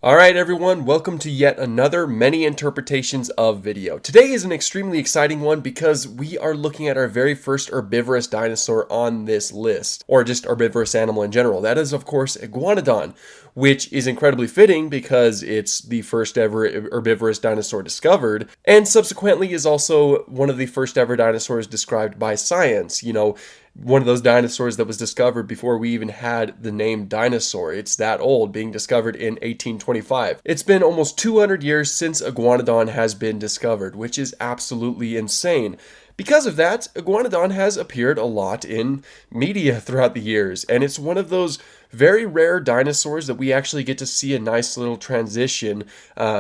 Alright everyone, welcome to yet another many interpretations of video. Today is an extremely exciting one because we are looking at our very first herbivorous dinosaur on this list, or just herbivorous animal in general. That is of course Iguanodon, which is incredibly fitting because it's the first ever herbivorous dinosaur discovered, and subsequently is also one of the first ever dinosaurs described by science. One of those dinosaurs that was discovered before we even had the name dinosaur. It's that old, being discovered in 1825. It's been almost 200 years since Iguanodon has been discovered, which is absolutely insane. Because of that, Iguanodon has appeared a lot in media throughout the years, and it's one of those very rare dinosaurs that we actually get to see a nice little transition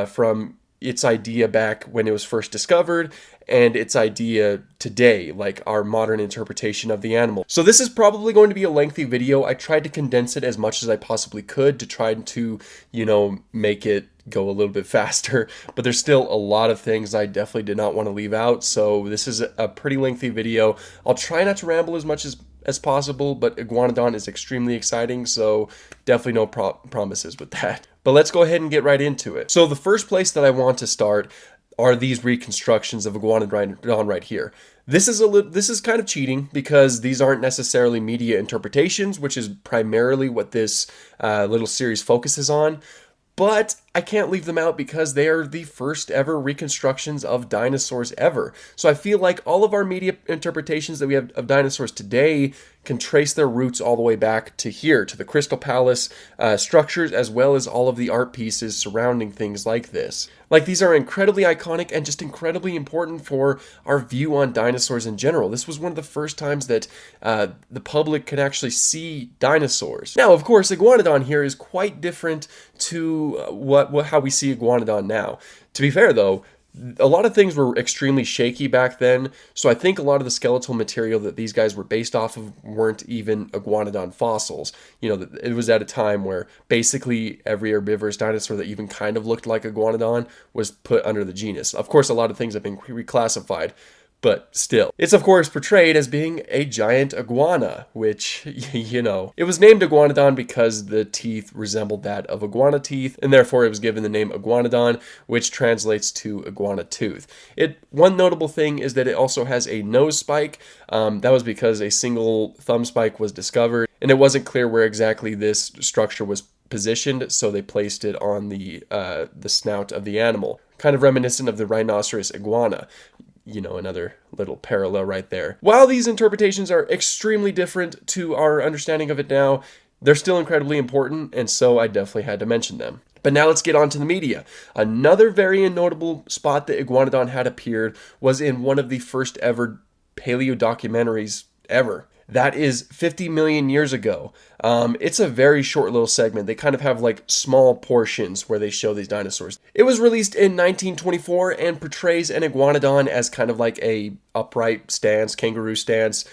from its idea back when it was first discovered and its idea today, like our modern interpretation of the animal. So this is probably going to be a lengthy video. I tried to condense it as much as I possibly could to try to, make it go a little bit faster, but there's still a lot of things I definitely did not want to leave out. So this is a pretty lengthy video. I'll try not to ramble as much as possible, but Iguanodon is extremely exciting, so definitely no promises with that. But let's go ahead and get right into it. So the first place that I want to start are these reconstructions of Iguanodon right here. This is kind of cheating because these aren't necessarily media interpretations, which is primarily what this little series focuses on. But I can't leave them out because they are the first ever reconstructions of dinosaurs ever. So I feel like all of our media interpretations that we have of dinosaurs today can trace their roots all the way back to here, to the Crystal Palace structures, as well as all of the art pieces surrounding things like this. Like, these are incredibly iconic and just incredibly important for our view on dinosaurs in general. This was one of the first times that the public could actually see dinosaurs. Now, of course, Iguanodon here is quite different to how we see Iguanodon now. To be fair, though, a lot of things were extremely shaky back then, so I think a lot of the skeletal material that these guys were based off of weren't even Iguanodon fossils. It was at a time where basically every herbivorous dinosaur that even kind of looked like Iguanodon was put under the genus. Of course, a lot of things have been reclassified, but still. It's of course portrayed as being a giant iguana, which, it was named Iguanodon because the teeth resembled that of iguana teeth, and therefore it was given the name Iguanodon, which translates to iguana tooth. One notable thing is that it also has a nose spike. That was because a single thumb spike was discovered, and it wasn't clear where exactly this structure was positioned, so they placed it on the snout of the animal, kind of reminiscent of the rhinoceros iguana. Another little parallel right there. While these interpretations are extremely different to our understanding of it now, they're still incredibly important, and so I definitely had to mention them. But now let's get on to the media. Another very notable spot that Iguanodon had appeared was in one of the first ever paleo documentaries ever. That is 50 million years ago. It's a very short little segment. They kind of have like small portions where they show these dinosaurs. It was released in 1924 and portrays an iguanodon as kind of like a upright stance, kangaroo stance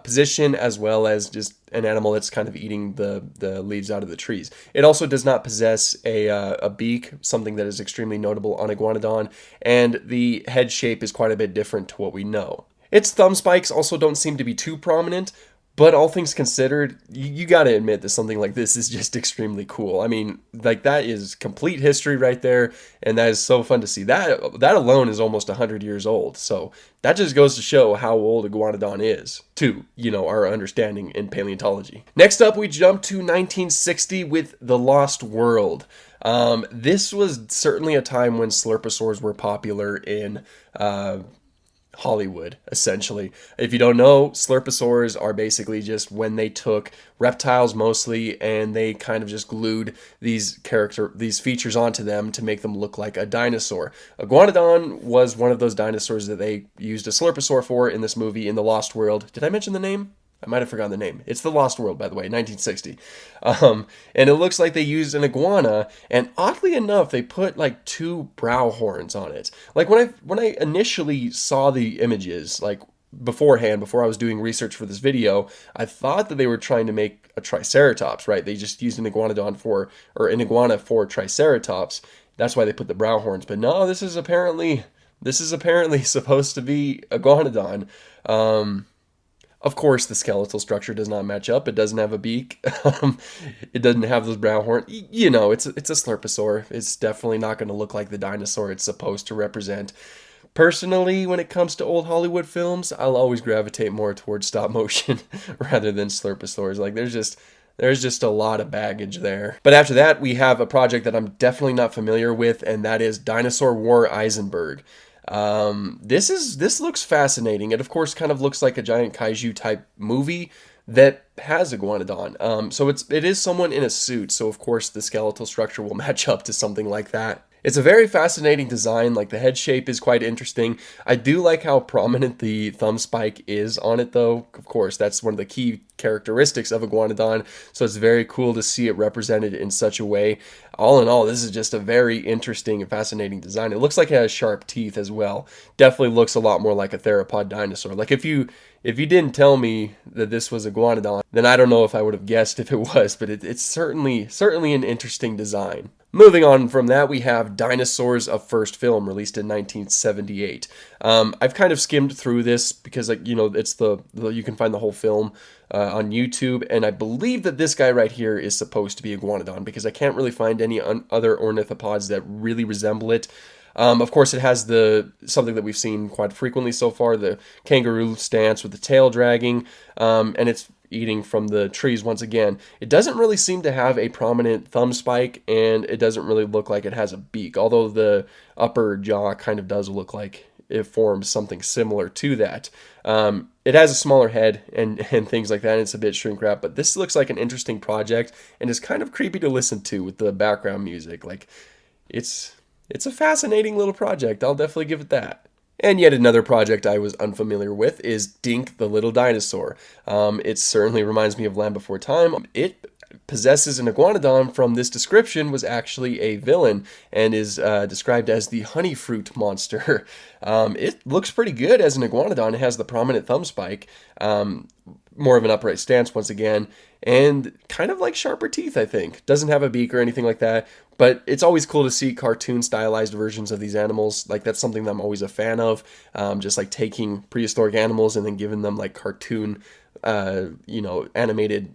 position, as well as just an animal that's kind of eating the leaves out of the trees. It also does not possess a beak, something that is extremely notable on Iguanodon, and the head shape is quite a bit different to what we know. Its thumb spikes also don't seem to be too prominent, but all things considered, you gotta admit that something like this is just extremely cool. I mean, like, that is complete history right there, and that is so fun to see. That alone is almost 100 years old, so that just goes to show how old Iguanodon is, to, our understanding in paleontology. Next up, we jump to 1960 with The Lost World. This was certainly a time when slurposaurs were popular in Hollywood, essentially. If you don't know, slurposaurs are basically just when they took reptiles mostly and they kind of just glued these features onto them to make them look like a dinosaur. Iguanodon was one of those dinosaurs that they used a slurposaur for in this movie, in The Lost World. Did I mention the name? I might have forgotten the name. It's The Lost World, by the way, 1960. And it looks like they used an iguana, and oddly enough, they put like 2 brow horns on it. Like, when I initially saw the images, like beforehand, before I was doing research for this video, I thought that they were trying to make a triceratops, right? They just used an iguana for triceratops. That's why they put the brow horns. But no, this is apparently supposed to be Iguanodon. Of course, the skeletal structure does not match up. It doesn't have a beak. It doesn't have those brown horns. You know, it's a slurposaur. It's definitely not going to look like the dinosaur it's supposed to represent. Personally, when it comes to old Hollywood films, I'll always gravitate more towards stop motion rather than slurposaurs. Like there's just a lot of baggage there. But after that, we have a project that I'm definitely not familiar with, and that is Dinosaur War Eisenberg. This looks fascinating. It of course kind of looks like a giant kaiju type movie that has Iguanodon. So it is someone in a suit. So of course the skeletal structure will match up to something like that. It's a very fascinating design. Like the head shape is quite interesting. I do like how prominent the thumb spike is on it though. Of course, that's one of the key characteristics of Iguanodon. So it's very cool to see it represented in such a way. All in all, this is just a very interesting and fascinating design. It looks like it has sharp teeth as well. Definitely looks a lot more like a theropod dinosaur. Like if you didn't tell me that this was Iguanodon, then I don't know if I would have guessed if it was, but it's certainly an interesting design. Moving on from that, we have Dinosaurs, a first film released in 1978. I've kind of skimmed through this because, like, you know, it's you can find the whole film on YouTube, and I believe that this guy right here is supposed to be Iguanodon because I can't really find any other ornithopods that really resemble it. Of course, it has something that we've seen quite frequently so far, the kangaroo stance with the tail dragging, and it's eating from the trees once again. It doesn't really seem to have a prominent thumb spike, and it doesn't really look like it has a beak, although the upper jaw kind of does look like it forms something similar to that. It has a smaller head and things like that, and it's a bit shrink wrap, but this looks like an interesting project and is kind of creepy to listen to with the background music. Like, it's a fascinating little project. I'll definitely give it that. And yet another project I was unfamiliar with is Dink the Little Dinosaur. It certainly reminds me of Land Before Time. It possesses an iguanodon from this description was actually a villain and is described as the honey fruit monster. It looks pretty good as an iguanodon. It has the prominent thumb spike, more of an upright stance once again, and kind of like sharper teeth, I think. Doesn't have a beak or anything like that, but it's always cool to see cartoon stylized versions of these animals. Like that's something that I'm always a fan of, just like taking prehistoric animals and then giving them like cartoon, animated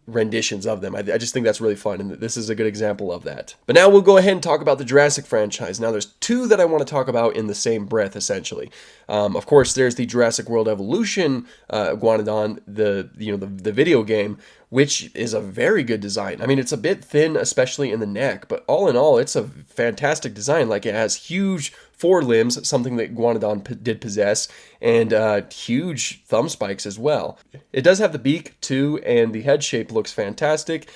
renditions of them. I just think that's really fun, and this is a good example of that. But now we'll go ahead and talk about the Jurassic franchise. Now there's two that I want to talk about in the same breath, essentially. Of course, there's the Jurassic World Evolution Iguanodon, the video game, which is a very good design. I mean, it's a bit thin, especially in the neck, but all in all, it's a fantastic design. Like, it has huge forelimbs, something that Iguanodon did possess, and huge thumb spikes as well. It does have the beak, too, and the head shape looks fantastic.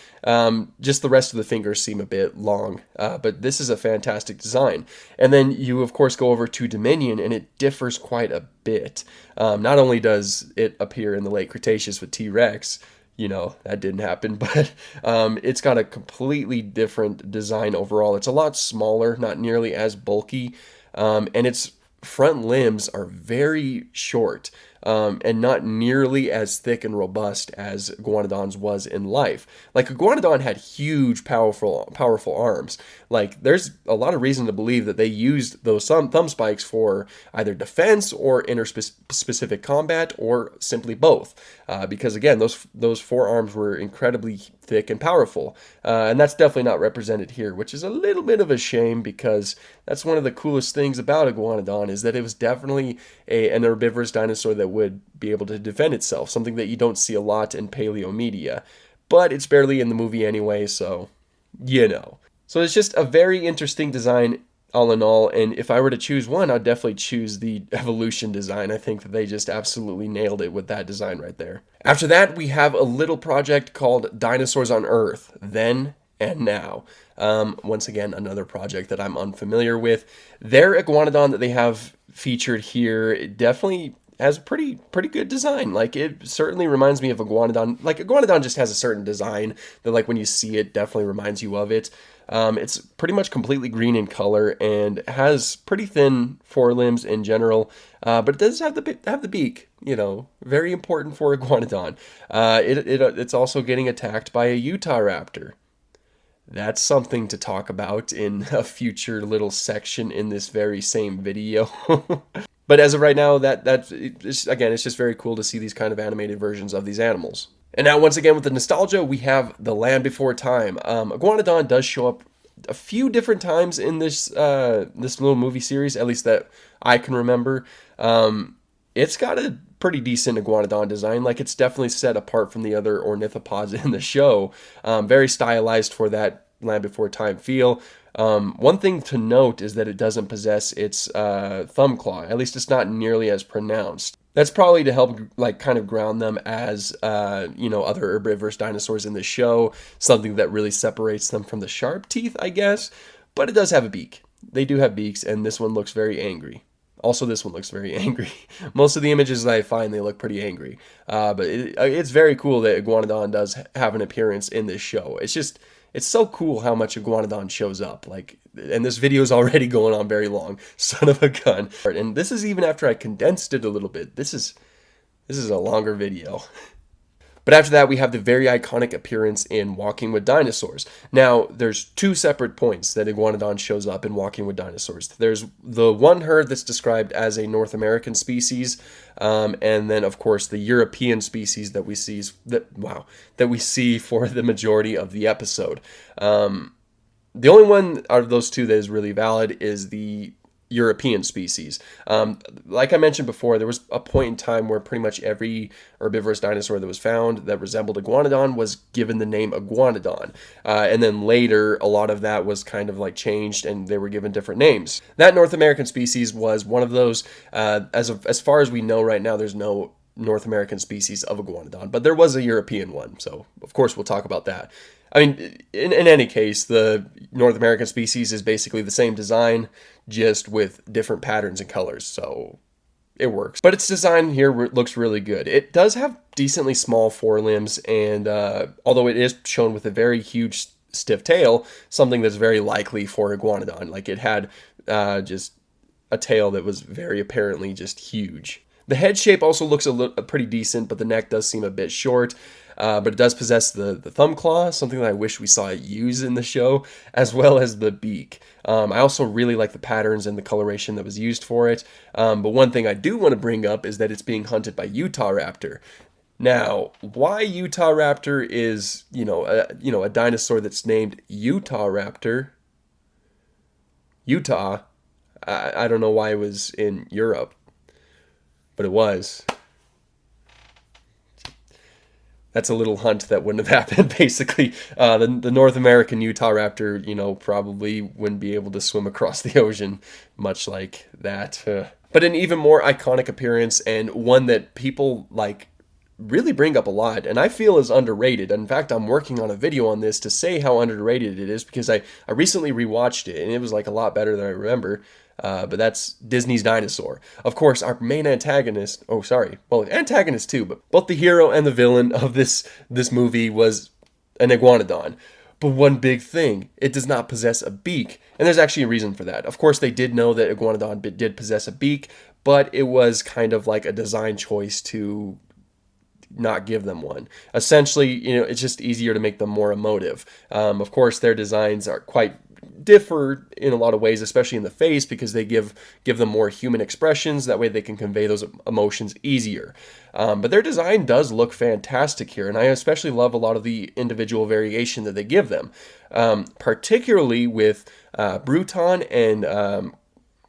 Just the rest of the fingers seem a bit long, but this is a fantastic design. And then you, of course, go over to Dominion, and it differs quite a bit. Not only does it appear in the late Cretaceous with T-Rex, that didn't happen, but it's got a completely different design overall. It's a lot smaller, not nearly as bulky, and its front limbs are very short and not nearly as thick and robust as Iguanodon's was in life. Like, Iguanodon had huge, powerful arms. Like, there's a lot of reason to believe that they used those thumb spikes for either defense or interspecific combat, or simply both. Because again, those forearms were incredibly thick and powerful. And that's definitely not represented here, which is a little bit of a shame, because that's one of the coolest things about Iguanodon, is that it was definitely an herbivorous dinosaur that would be able to defend itself, something that you don't see a lot in paleo media. But it's barely in the movie anyway, so, So it's just a very interesting design all in all, and if I were to choose one, I'd definitely choose the evolution design. I think that they just absolutely nailed it with that design right there. After that, we have a little project called Dinosaurs on Earth, Then and Now. Once again, another project that I'm unfamiliar with. Their iguanodon that they have featured here, it definitely has pretty good design. Like, it certainly reminds me of Iguanodon. Like, Iguanodon just has a certain design that, like, when you see it, definitely reminds you of it. It's pretty much completely green in color and has pretty thin forelimbs in general, but it does have the beak. Very important for Iguanodon. It's also getting attacked by a Utah raptor. That's something to talk about in a future little section in this very same video. But as of right now, again, it's just very cool to see these kind of animated versions of these animals. And now, once again, with the nostalgia, we have The Land Before Time. Iguanodon does show up a few different times in this little movie series, at least that I can remember. It's got a pretty decent Iguanodon design. Like, it's definitely set apart from the other ornithopods in the show. Very stylized for that Land Before Time feel. One thing to note is that it doesn't possess its thumb claw. At least it's not nearly as pronounced. That's probably to help like kind of ground them as other herbivorous dinosaurs in the show, something that really separates them from the sharp teeth, I guess. But it does have a beak. They do have beaks, and this one looks very angry. Also, this one looks very angry. Most of the images that I find, they look pretty angry. But it's very cool that Iguanodon does have an appearance in this show. It's so cool how much Iguanodon shows up. Like, and this video is already going on very long. Son of a gun. And this is even after I condensed it a little bit. This is a longer video. But after that, we have the very iconic appearance in Walking with Dinosaurs. Now, there's two separate points that Iguanodon shows up in Walking with Dinosaurs. There's the one herd that's described as a North American species, and then, of course, the European species that we see for the majority of the episode. The only one out of those two that is really valid is the European species. Like I mentioned before, there was a point in time where pretty much every herbivorous dinosaur that was found that resembled Iguanodon was given the name Iguanodon. And then later, a lot of that was kind of like changed and they were given different names. That North American species was one of those. As far as we know right now, there's no North American species of Iguanodon, but there was a European one. So, of course, we'll talk about that. I mean, in any case, the North American species is basically the same design, just with different patterns and colors, so it works. But its design here looks really good. It does have decently small forelimbs, and although it is shown with a very huge stiff tail, something that's very likely for Iguanodon. Like, it had just a tail that was very apparently just huge. The head shape also looks pretty decent, but the neck does seem a bit short. But it does possess the thumb claw, something that I wish we saw it use in the show, as well as the beak. I also really like the patterns and the coloration that was used for it. But one thing I do want to bring up is that it's being hunted by Utah Raptor. Now, why Utah Raptor is, a dinosaur that's named Utah Raptor? Utah. I don't know why it was in Europe, but it was. That's a little hunt that wouldn't have happened, basically. The North American Utah Raptor, probably wouldn't be able to swim across the ocean, much like that. But an even more iconic appearance, and one that people, really bring up a lot, and I feel is underrated. In fact, I'm working on a video on this to say how underrated it is, because I recently rewatched it, and it was, a lot better than I remember. But that's Disney's Dinosaur. Of course, our main antagonist, antagonist too, but both the hero and the villain of this movie was an Iguanodon. But one big thing, it does not possess a beak. And there's actually a reason for that. Of course, they did know that Iguanodon did possess a beak, but it was kind of like a design choice to not give them one. Essentially, it's just easier to make them more emotive. Of course, their designs are quite differ in a lot of ways, especially in the face, because they give them more human expressions. That way they can convey those emotions easier. But their design does look fantastic here, and I especially love a lot of the individual variation that they give them, particularly with Bruton and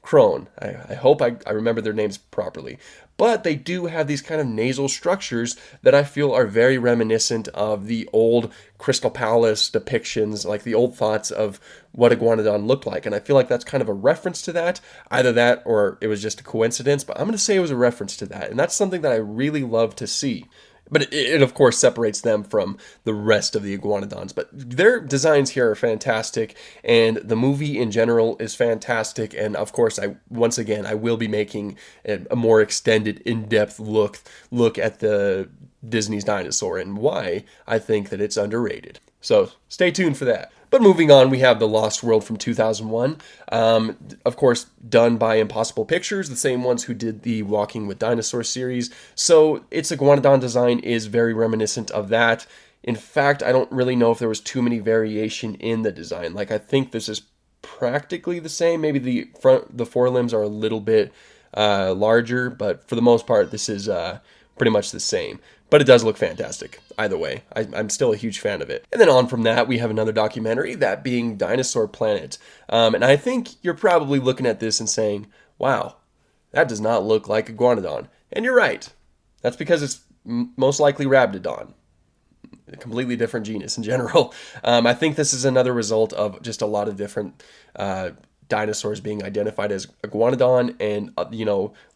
Crone. I hope I remember their names properly. But they do have these kind of nasal structures that I feel are very reminiscent of the old Crystal Palace depictions, like the old thoughts of what Iguanodon looked like. And I feel like that's kind of a reference to that. Either that or it was just a coincidence, but I'm going to say it was a reference to that. And that's something that I really love to see. But it of course separates them from the rest of the Iguanodons. But their designs here are fantastic, and the movie in general is fantastic. And of course, I will be making a more extended, in-depth look at the Disney's Dinosaur and why I think that it's underrated. So stay tuned for that. But moving on, we have The Lost World from 2001. Of course, done by Impossible Pictures, the same ones who did the Walking with Dinosaurs series. So its Iguanodon design is very reminiscent of that. In fact, I don't really know if there was too many variation in the design. I think this is practically the same. Maybe the forelimbs are a little bit larger, but for the most part, this is pretty much the same. But it does look fantastic. Either way, I'm still a huge fan of it. And then on from that, we have another documentary, that being Dinosaur Planet. And I think you're probably looking at this and saying, wow, that does not look like Iguanodon. And you're right. That's because it's most likely Rabdodon. A completely different genus in general. I think this is another result of just a lot of different dinosaurs being identified as Iguanodon, and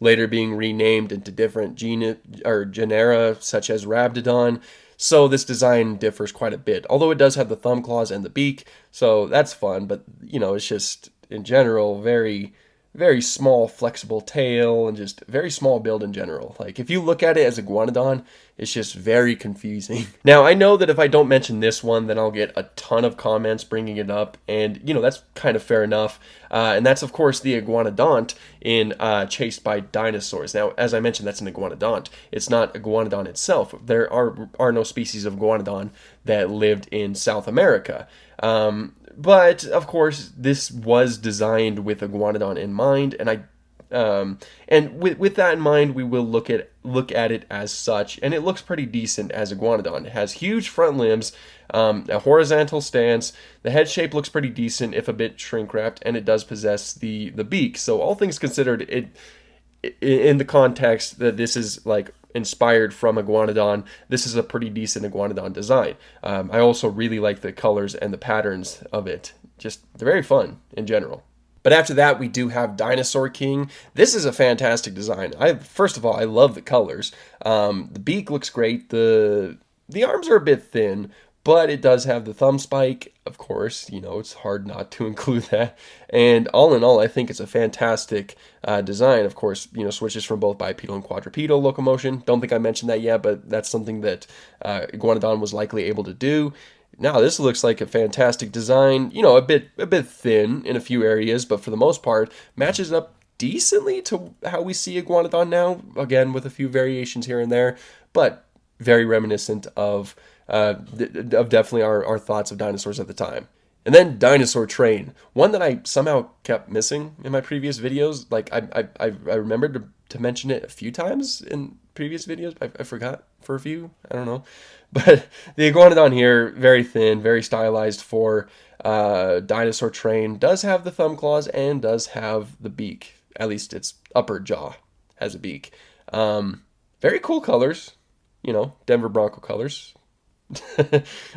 later being renamed into different genera such as Rabdodon. So this design differs quite a bit, although it does have the thumb claws and the beak, so that's fun. But it's just in general very, very small, flexible tail, and just very small build in general. Like, if you look at it as Iguanodon, it's just very confusing. Now, I know that if I don't mention this one, then I'll get a ton of comments bringing it up, and that's kind of fair enough. And that's, of course, the Iguanodont in Chased by Dinosaurs. Now, as I mentioned, that's an Iguanodont. It's not Iguanodon itself. There are no species of Iguanodon that lived in South America. But of course, this was designed with Iguanodon in mind, and with that in mind, we will look at it as such, and it looks pretty decent as Iguanodon. It has huge front limbs, a horizontal stance. The head shape looks pretty decent, if a bit shrink wrapped, and it does possess the beak. So all things considered, it in the context that this is like inspired from Iguanodon, this is a pretty decent Iguanodon design. I also really like the colors and the patterns of it. Just, they're very fun in general. But after that, we do have Dinosaur King. This is a fantastic design. First of all, I love the colors. The beak looks great. The arms are a bit thin, but it does have the thumb spike. Of course, it's hard not to include that. And all in all, I think it's a fantastic design. Of course, switches from both bipedal and quadrupedal locomotion. Don't think I mentioned that yet, but that's something that Iguanodon was likely able to do. Now, this looks like a fantastic design. A bit thin in a few areas, but for the most part, matches up decently to how we see Iguanodon now. Again, with a few variations here and there, but very reminiscent of definitely our thoughts of dinosaurs at the time. And then Dinosaur Train, one that I somehow kept missing in my previous videos. Like, I remembered to mention it a few times in previous videos. I forgot for a few. I don't know. But the Iguanodon here, very thin, very stylized for Dinosaur Train, does have the thumb claws and does have the beak. At least its upper jaw has a beak. Very cool colors, Denver Bronco colors.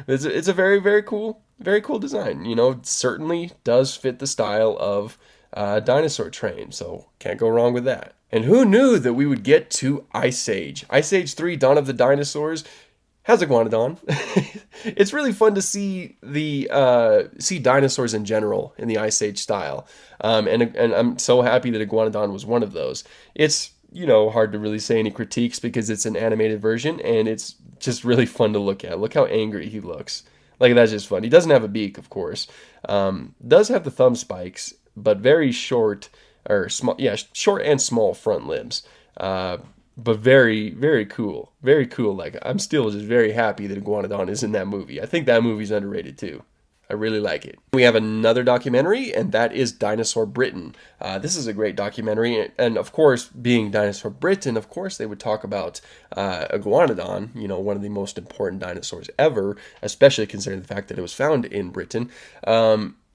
It's a very, very cool design. It certainly does fit the style of Dinosaur Train, so can't go wrong with that. And who knew that we would get to Ice Age? Ice Age 3, Dawn of the Dinosaurs, has Iguanodon. It's really fun to see see dinosaurs in general in the Ice Age style, and I'm so happy that Iguanodon was one of those. It's hard to really say any critiques because it's an animated version, and it's just really fun to look at. Look how angry he looks. Like, that's just fun. He doesn't have a beak, of course. Does have the thumb spikes, but very short, or small, short and small front limbs. But very, very cool. Very cool. Like, I'm still just very happy that Iguanodon is in that movie. I think that movie's underrated too. I really like it. We have another documentary, and that is Dinosaur Britain. This is a great documentary, and of course, being Dinosaur Britain, of course, they would talk about Iguanodon, one of the most important dinosaurs ever, especially considering the fact that it was found in Britain.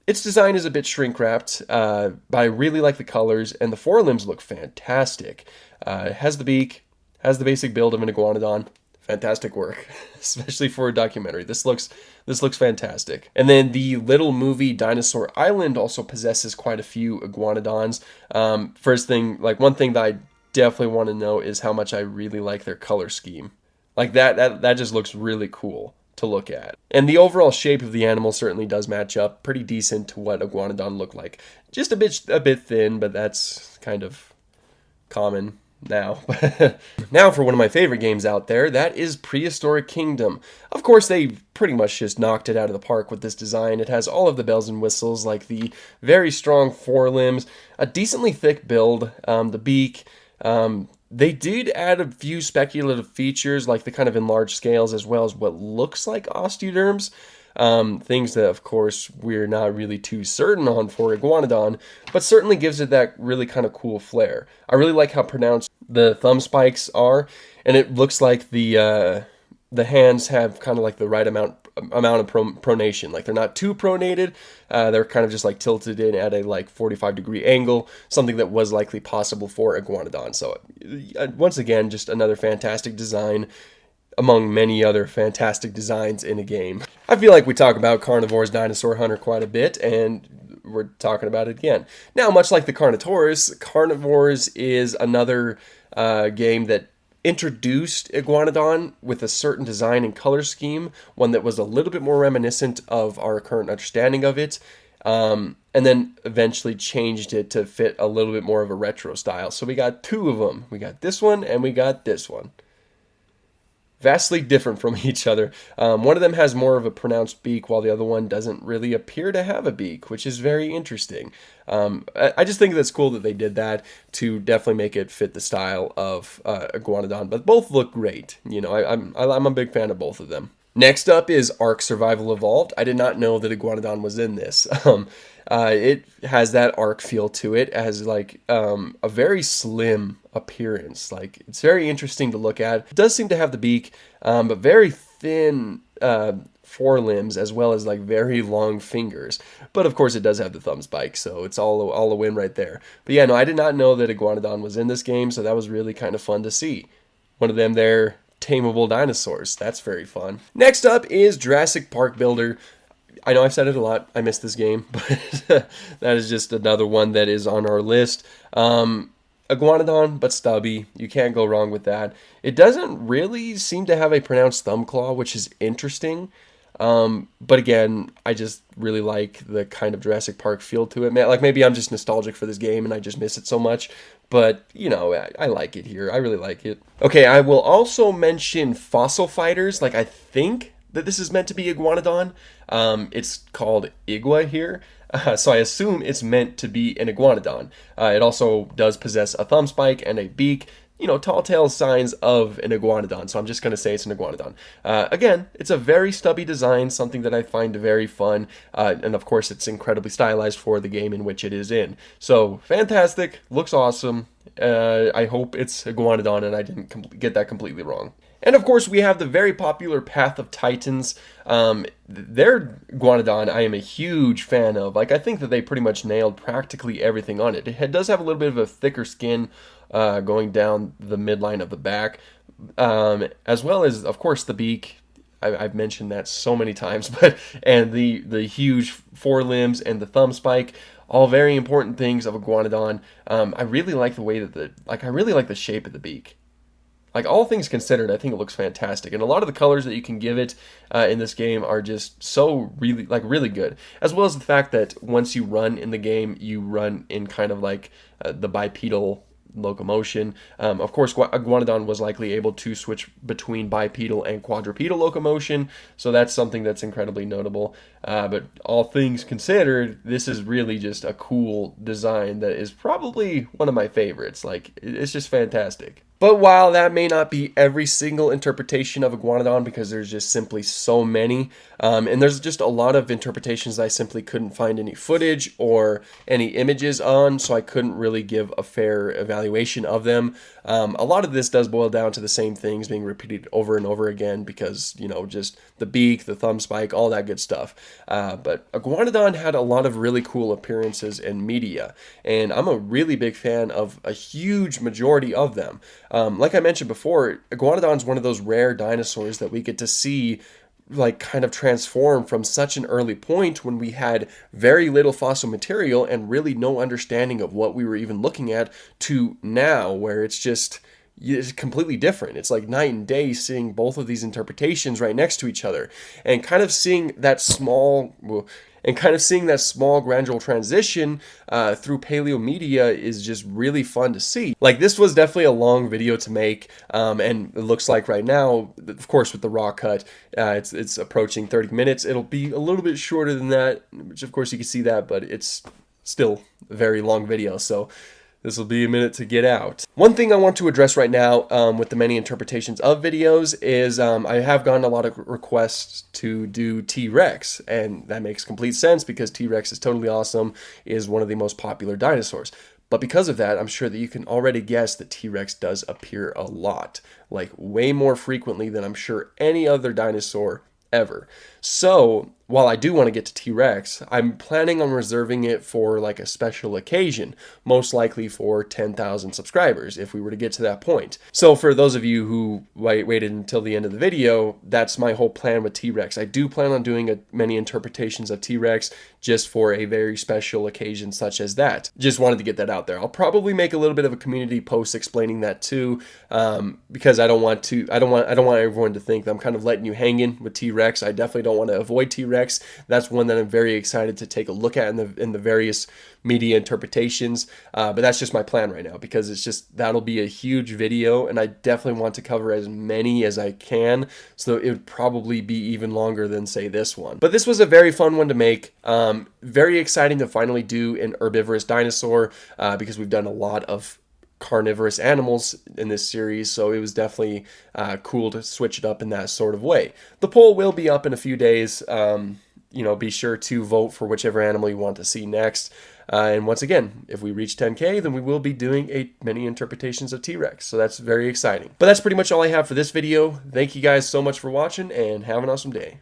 Its design is a bit shrink-wrapped, but I really like the colors, and the forelimbs look fantastic. It has the beak, has the basic build of an Iguanodon. Fantastic work, especially for a documentary. This looks fantastic. And then the little movie Dinosaur Island also possesses quite a few Iguanodons. First thing, like, one thing that I definitely want to know is how much I really like their color scheme. Like, that just looks really cool to look at. And the overall shape of the animal certainly does match up pretty decent to what Iguanodon looked like. Just a bit thin, but that's kind of common now. Now for one of my favorite games out there, that is Prehistoric Kingdom. Of course, they pretty much just knocked it out of the park with this design. It has all of the bells and whistles, like the very strong forelimbs, a decently thick build, the beak. They did add a few speculative features, like the kind of enlarged scales, as well as what looks like osteoderms. Things that, of course, we're not really too certain on for Iguanodon, but certainly gives it that really kind of cool flair. I really like how pronounced the thumb spikes are, and it looks like the hands have kind of like the right amount of pronation. Like they're not too pronated. They're kind of just like tilted in at a like 45-degree angle, something that was likely possible for Iguanodon. So once again, just another fantastic design among many other fantastic designs in a game. I feel like we talk about Carnivore's Dinosaur Hunter quite a bit, and we're talking about it again. Now, much like the Carnotaurus, Carnivores is another game that introduced Iguanodon with a certain design and color scheme, one that was a little bit more reminiscent of our current understanding of it, and then eventually changed it to fit a little bit more of a retro style. So we got two of them. We got this one and we got this one. Vastly different from each other. One of them has more of a pronounced beak, while the other one doesn't really appear to have a beak, which is very interesting. I just think that's cool that they did that to definitely make it fit the style of Iguanodon. But both look great. You know, I'm a big fan of both of them. Next up is Ark Survival Evolved. I did not know that Iguanodon was in this. It has that Ark feel to it. It has like a very slim appearance. Like it's very interesting to look at. It does seem to have the beak, but very thin forelimbs as well as like very long fingers. But of course it does have the thumb spike, so it's all a win right there. But yeah, no, I did not know that Iguanodon was in this game, so that was really kind of fun to see. One of them there. Tameable dinosaurs. That's very fun. Next up is Jurassic Park Builder. I know I've said it a lot. I missed this game, but that is just another one that is on our list. Iguanodon, but stubby. You can't go wrong with that. It doesn't really seem to have a pronounced thumb claw, which is interesting. But again, I just really like the kind of Jurassic Park feel to it. Like maybe I'm just nostalgic for this game and I just miss it so much. But, you know, I like it here. I really like it. Okay, I will also mention Fossil Fighters. Like, I think that this is meant to be Iguanodon. It's called Igua here. So I assume it's meant to be an Iguanodon. It also does possess a thumb spike and a beak. You know, tall tale signs of an Iguanodon, so I'm just going to say it's an Iguanodon. Again, it's a very stubby design, something that I find very fun, and of course it's incredibly stylized for the game in which it is in. So, fantastic, looks awesome. I hope it's Iguanodon and I didn't get that completely wrong. And of course, we have the very popular Path of Titans. Their Iguanodon I am a huge fan of. Like, I think that they pretty much nailed practically everything on it. It does have a little bit of a thicker skin going down the midline of the back, as well as, of course, the beak. I've mentioned that so many times, and the huge forelimbs and the thumb spike. All very important things of Iguanodon. I really like the way that I really like the shape of the beak. Like, all things considered, I think it looks fantastic. And a lot of the colors that you can give it in this game are just so really good. As well as the fact that once you run in the game, you run in kind of like the bipedal locomotion. Of course, Iguanodon was likely able to switch between bipedal and quadrupedal locomotion, so that's something that's incredibly notable. But all things considered, this is really just a cool design that is probably one of my favorites. Like, it's just fantastic. But while that may not be every single interpretation of Iguanodon, because there's just simply so many, and there's just a lot of interpretations I simply couldn't find any footage or any images on, so I couldn't really give a fair evaluation of them. A lot of this does boil down to the same things being repeated over and over again because, you know, just the beak, the thumb spike, all that good stuff. But Iguanodon had a lot of really cool appearances in media, and I'm a really big fan of a huge majority of them. Like I mentioned before, Iguanodon's one of those rare dinosaurs that we get to see like kind of transform from such an early point when we had very little fossil material and really no understanding of what we were even looking at to now where it's completely different. It's like night and day seeing both of these interpretations right next to each other and kind of seeing that small gradual transition through paleo media is just really fun to see. Like, this was definitely a long video to make, and it looks like right now, of course with the raw cut, it's approaching 30 minutes. It'll be a little bit shorter than that, which of course you can see that, but it's still a very long video. So This will be a minute to get out. One thing I want to address right now with the many interpretations of videos is I have gotten a lot of requests to do T-Rex, and that makes complete sense because T-Rex is totally awesome, is one of the most popular dinosaurs. But because of that, I'm sure that you can already guess that T-Rex does appear a lot, like way more frequently than I'm sure any other dinosaur ever. So while I do want to get to T-Rex, I'm planning on reserving it for like a special occasion, most likely for 10,000 subscribers if we were to get to that point. So for those of you who waited until the end of the video, that's my whole plan with T-Rex. I do plan on doing many interpretations of T-Rex just for a very special occasion such as that. Just wanted to get that out there. I'll probably make a little bit of a community post explaining that too, because I don't want everyone to think that I'm kind of letting you hang in with T-Rex. I definitely don't want to avoid T-Rex. That's one that I'm very excited to take a look at in the various media interpretations, but that's just my plan right now because it's just that'll be a huge video, and I definitely want to cover as many as I can, so it would probably be even longer than say this one. But this was a very fun one to make, very exciting to finally do an herbivorous dinosaur because we've done a lot of carnivorous animals in this series, so it was definitely cool to switch it up in that sort of way. The poll will be up in a few days. Be sure to vote for whichever animal you want to see next. And once again, if we reach 10K, then we will be doing many interpretations of T-Rex. So that's very exciting. But that's pretty much all I have for this video. Thank you guys so much for watching, and have an awesome day.